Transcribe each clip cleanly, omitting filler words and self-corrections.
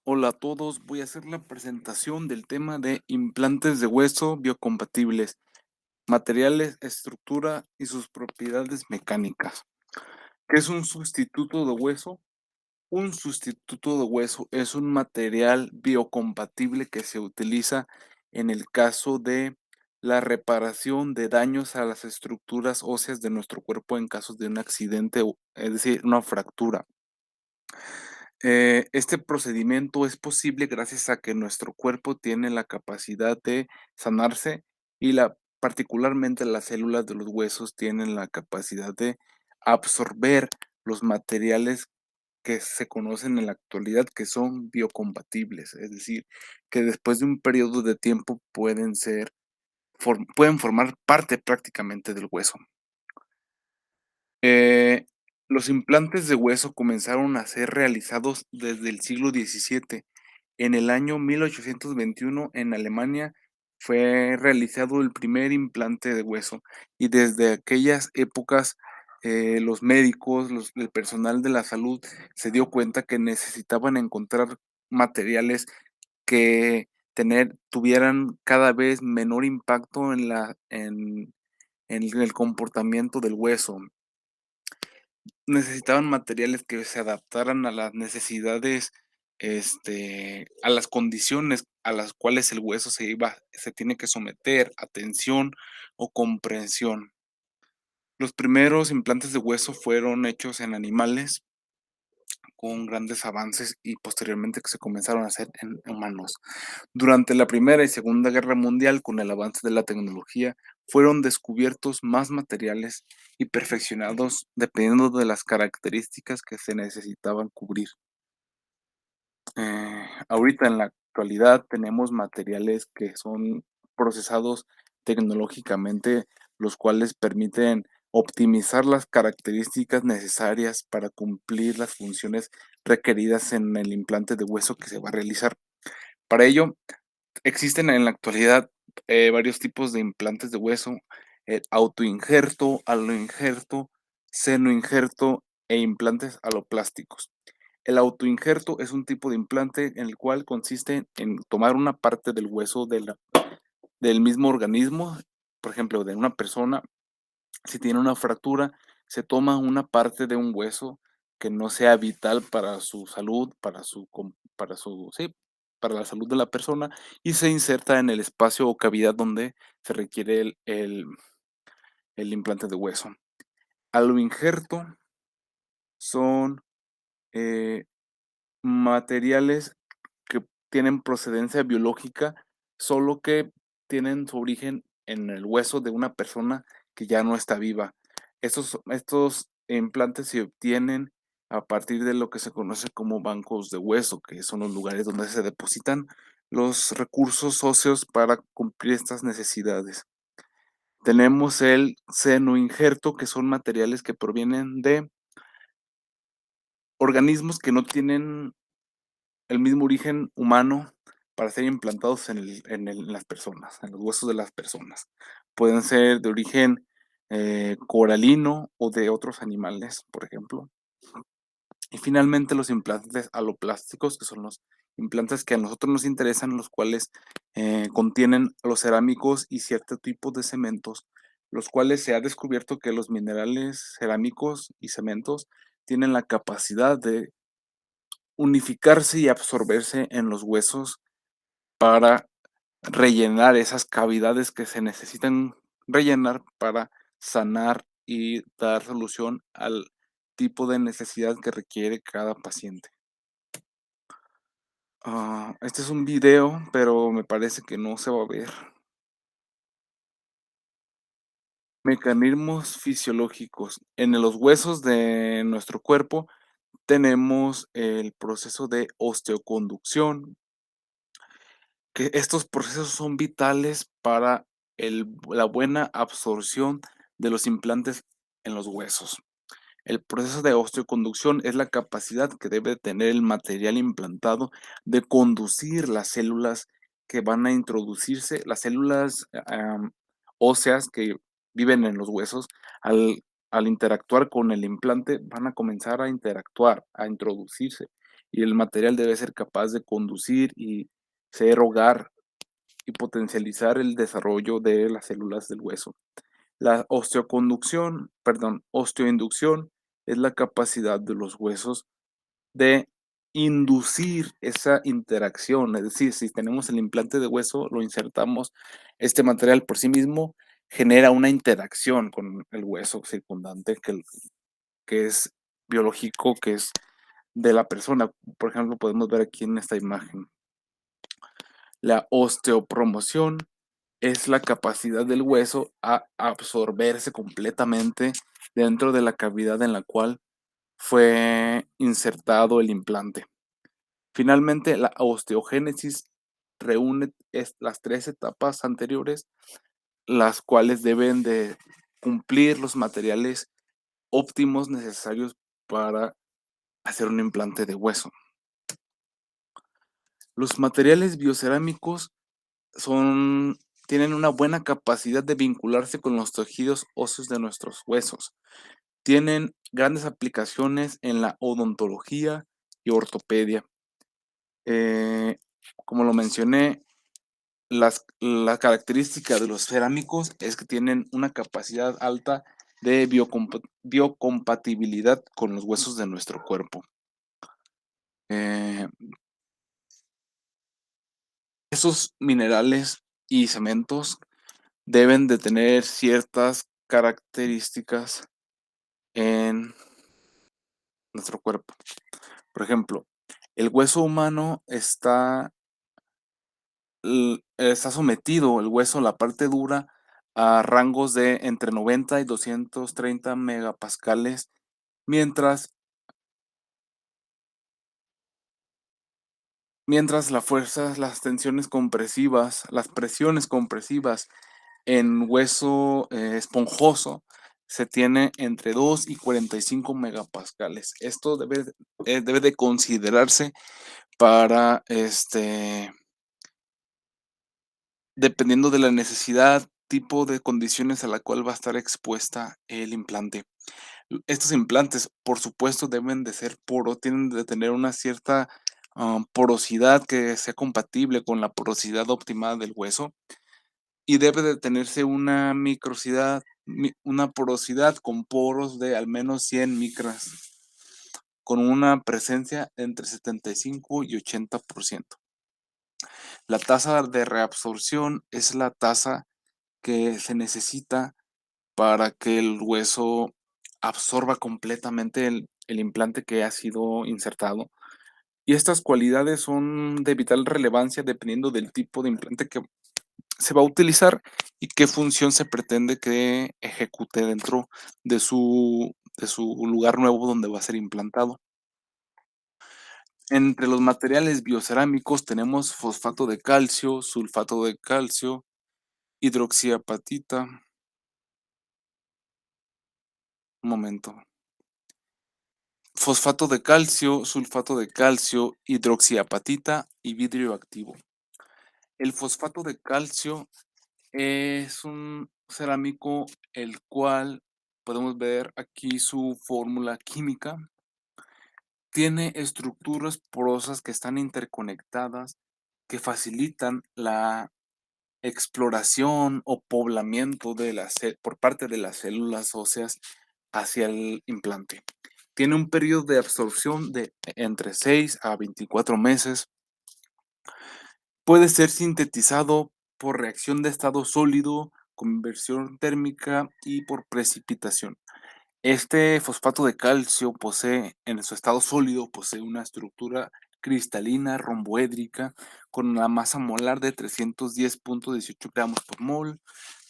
Hola a todos, voy a hacer la presentación del tema de implantes de hueso biocompatibles, materiales, estructura y sus propiedades mecánicas. ¿Qué es un sustituto de hueso? Un sustituto de hueso es un material biocompatible que se utiliza en el caso de la reparación de daños a las estructuras óseas de nuestro cuerpo en casos de un accidente, es decir, una fractura. Este procedimiento es posible gracias a que nuestro cuerpo tiene la capacidad de sanarse y particularmente las células de los huesos tienen la capacidad de absorber los materiales que se conocen en la actualidad que son biocompatibles, es decir, que después de un periodo de tiempo pueden formar parte prácticamente del hueso. Eh, los implantes de hueso comenzaron a ser realizados desde el siglo XVII. En el año 1821, en Alemania, fue realizado el primer implante de hueso y desde aquellas épocas los médicos, el personal de la salud se dio cuenta que necesitaban encontrar materiales que tuvieran cada vez menor impacto en el comportamiento del hueso. Necesitaban materiales que se adaptaran a las necesidades, a las condiciones a las cuales el hueso se tiene que someter a tensión o comprensión. Los primeros implantes de hueso fueron hechos en animales con grandes avances y posteriormente que se comenzaron a hacer en humanos. Durante la Primera y Segunda Guerra Mundial, con el avance de la tecnología, fueron descubiertos más materiales y perfeccionados dependiendo de las características que se necesitaban cubrir. Ahorita en la actualidad tenemos materiales que son procesados tecnológicamente, los cuales permiten optimizar las características necesarias para cumplir las funciones requeridas en el implante de hueso que se va a realizar. Para ello, existen en la actualidad, varios tipos de implantes de hueso, autoinjerto, aloinjerto, senoinjerto e implantes aloplásticos. El autoinjerto es un tipo de implante en el cual consiste en tomar una parte del hueso del mismo organismo, por ejemplo, de una persona. Si tiene una fractura, se toma una parte de un hueso que no sea vital para su salud, sí, para la salud de la persona, y se inserta en el espacio o cavidad donde se requiere el implante de hueso. Aloinjerto son eh, materiales que tienen procedencia biológica, solo que tienen su origen en el hueso de una persona que ya no está viva. Estos implantes se obtienen a partir de lo que se conoce como bancos de hueso, que son los lugares donde se depositan los recursos óseos para cumplir estas necesidades. Tenemos el senoinjerto, que son materiales que provienen de organismos que no tienen el mismo origen humano para ser implantados en las personas, en los huesos de las personas. Pueden ser de origen coralino o de otros animales, por ejemplo. Y finalmente los implantes aloplásticos, que son los implantes que a nosotros nos interesan, los cuales contienen los cerámicos y cierto tipo de cementos, los cuales se ha descubierto que los minerales cerámicos y cementos tienen la capacidad de unificarse y absorberse en los huesos para rellenar esas cavidades que se necesitan rellenar para sanar y dar solución al tipo de necesidad que requiere cada paciente. Este es un video, pero me parece que no se va a ver. Mecanismos fisiológicos. En los huesos de nuestro cuerpo tenemos el proceso de osteoconducción, que estos procesos son vitales para la buena absorción de los implantes en los huesos. El proceso de osteoconducción es la capacidad que debe tener el material implantado de conducir las células que van a introducirse, las células óseas que viven en los huesos, al interactuar con el implante, van a comenzar a interactuar, a introducirse. y el material debe ser capaz de conducir y ser hogar y potencializar el desarrollo de las células del hueso. La osteoinducción es la capacidad de los huesos de inducir esa interacción, es decir, si tenemos el implante de hueso, lo insertamos, este material por sí mismo genera una interacción con el hueso circundante que es biológico, que es de la persona. Por ejemplo, podemos ver aquí en esta imagen. La osteopromoción es la capacidad del hueso a absorberse completamente dentro de la cavidad en la cual fue insertado el implante. Finalmente, la osteogénesis reúne las tres etapas anteriores, las cuales deben de cumplir los materiales óptimos necesarios para hacer un implante de hueso. Los materiales biocerámicos son, tienen una buena capacidad de vincularse con los tejidos óseos de nuestros huesos. Tienen grandes aplicaciones en la odontología y ortopedia. Eh, como lo mencioné, la característica de los cerámicos es que tienen una capacidad alta de biocompatibilidad con los huesos de nuestro cuerpo. Eh, esos minerales y cementos deben de tener ciertas características en nuestro cuerpo. Por ejemplo, el hueso humano está sometido, el hueso, la parte dura, a rangos de entre 90 y 230 megapascales, mientras, mientras la fuerza, las tensiones compresivas, las presiones compresivas en hueso esponjoso se tiene entre 2 y 45 megapascales. Esto debe de considerarse para, dependiendo de la necesidad, tipo de condiciones a la cual va a estar expuesta el implante. Estos implantes, por supuesto, deben de ser poros, tienen de tener una cierta porosidad que sea compatible con la porosidad óptima del hueso y debe de tenerse una microsidad, una porosidad con poros de al menos 100 micras, con una presencia entre 75 y 80%. La tasa de reabsorción es la tasa que se necesita para que el hueso absorba completamente el implante que ha sido insertado. Y estas cualidades son de vital relevancia dependiendo del tipo de implante que se va a utilizar y qué función se pretende que ejecute dentro de su lugar nuevo donde va a ser implantado. Entre los materiales biocerámicos tenemos fosfato de calcio, sulfato de calcio, hidroxiapatita. Un momento. Fosfato de calcio, sulfato de calcio, hidroxiapatita y vidrio activo. El fosfato de calcio es un cerámico el cual podemos ver aquí su fórmula química. Tiene estructuras porosas que están interconectadas que facilitan la exploración o poblamiento de por parte de las células óseas hacia el implante. Tiene un periodo de absorción de entre 6 a 24 meses. Puede ser sintetizado por reacción de estado sólido, conversión térmica y por precipitación. Este fosfato de calcio posee, en su estado sólido, posee una estructura cristalina romboédrica con una masa molar de 310.18 gramos por mol,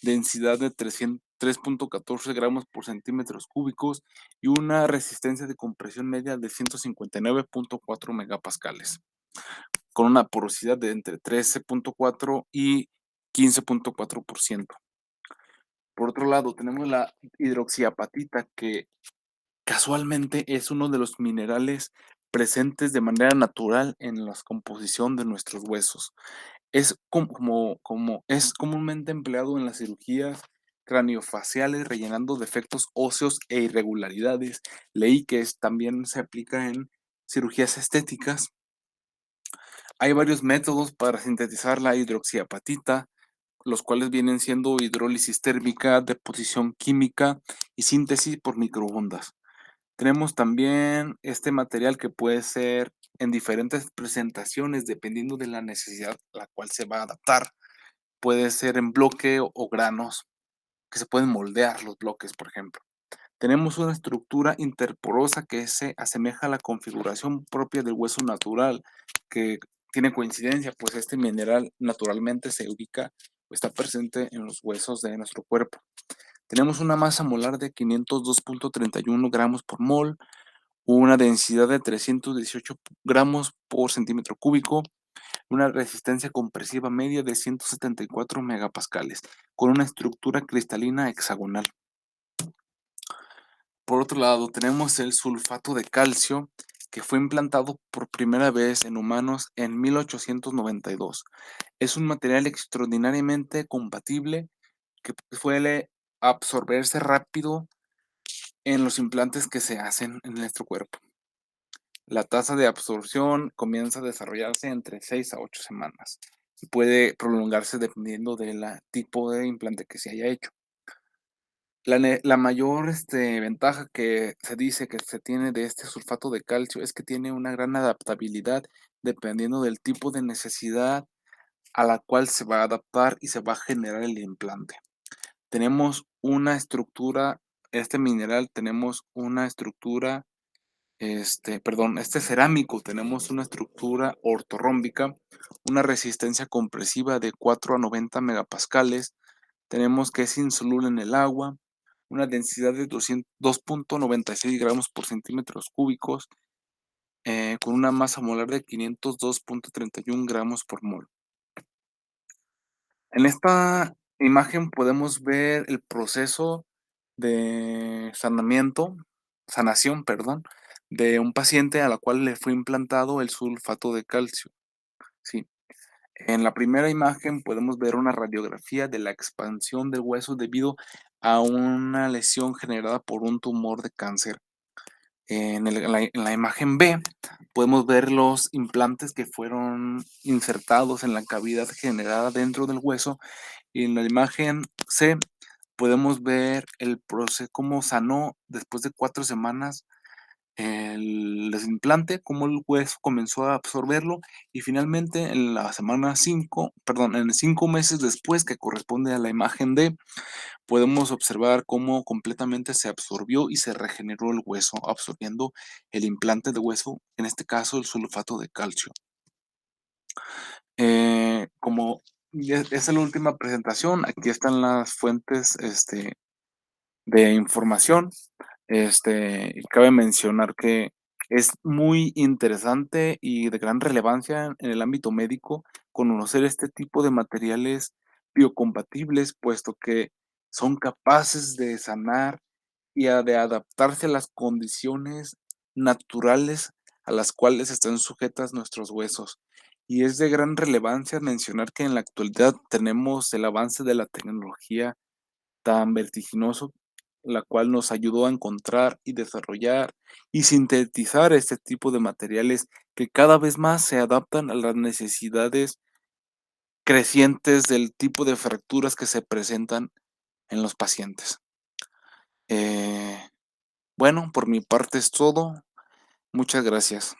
densidad de 3.14 gramos por centímetros cúbicos y una resistencia de compresión media de 159.4 megapascales, con una porosidad de entre 13.4 y 15.4%. Por otro lado, tenemos la hidroxiapatita, que casualmente es uno de los minerales presentes de manera natural en la composición de nuestros huesos. Es comúnmente empleado en las cirugías craniofaciales, rellenando defectos óseos e irregularidades. Leí que también se aplica en cirugías estéticas. Hay varios métodos para sintetizar la hidroxiapatita, los cuales vienen siendo hidrólisis térmica, deposición química y síntesis por microondas. Tenemos también este material que puede ser en diferentes presentaciones dependiendo de la necesidad a la cual se va a adaptar. Puede ser en bloque o granos, que se pueden moldear los bloques, por ejemplo. Tenemos una estructura interporosa que se asemeja a la configuración propia del hueso natural, que tiene coincidencia, pues este mineral naturalmente se ubica o está presente en los huesos de nuestro cuerpo. Tenemos una masa molar de 502.31 gramos por mol, una densidad de 318 gramos por centímetro cúbico, una resistencia compresiva media de 174 megapascales, con una estructura cristalina hexagonal. Por otro lado, tenemos el sulfato de calcio, que fue implantado por primera vez en humanos en 1892. Es un material extraordinariamente compatible que suele absorberse rápido en los implantes que se hacen en nuestro cuerpo. La tasa de absorción comienza a desarrollarse entre 6 a 8 semanas y puede prolongarse dependiendo del tipo de implante que se haya hecho. La mayor, ventaja que se dice que se tiene de este sulfato de calcio es que tiene una gran adaptabilidad dependiendo del tipo de necesidad a la cual se va a adaptar y se va a generar el implante. Tenemos una estructura, este mineral tenemos una estructura, este cerámico, tenemos una estructura ortorrómbica, una resistencia compresiva de 4 a 90 megapascales, tenemos que es insoluble en el agua, una densidad de 2.96 gramos por centímetros cúbicos, con una masa molar de 502.31 gramos por mol. En esta imagen podemos ver el proceso de sanación, perdón, de un paciente a la cual le fue implantado el sulfato de calcio. Sí. En la primera imagen podemos ver una radiografía de la expansión del hueso debido a una lesión generada por un tumor de cáncer. En la imagen B podemos ver los implantes que fueron insertados en la cavidad generada dentro del hueso, y en la imagen C podemos ver el proceso, cómo sanó después de 4 semanas el desimplante, cómo el hueso comenzó a absorberlo, y finalmente en la semana 5, perdón, en 5 meses después, que corresponde a la imagen D, podemos observar cómo completamente se absorbió y se regeneró el hueso, absorbiendo el implante de hueso, en este caso el sulfato de calcio. Como ya es la última presentación, aquí están las fuentes, de información. Cabe mencionar que es muy interesante y de gran relevancia en el ámbito médico conocer este tipo de materiales biocompatibles, puesto que son capaces de sanar y de adaptarse a las condiciones naturales a las cuales están sujetas nuestros huesos. Y es de gran relevancia mencionar que en la actualidad tenemos el avance de la tecnología tan vertiginoso, la cual nos ayudó a encontrar y desarrollar y sintetizar este tipo de materiales que cada vez más se adaptan a las necesidades crecientes del tipo de fracturas que se presentan en los pacientes. Bueno, por mi parte es todo. Muchas gracias.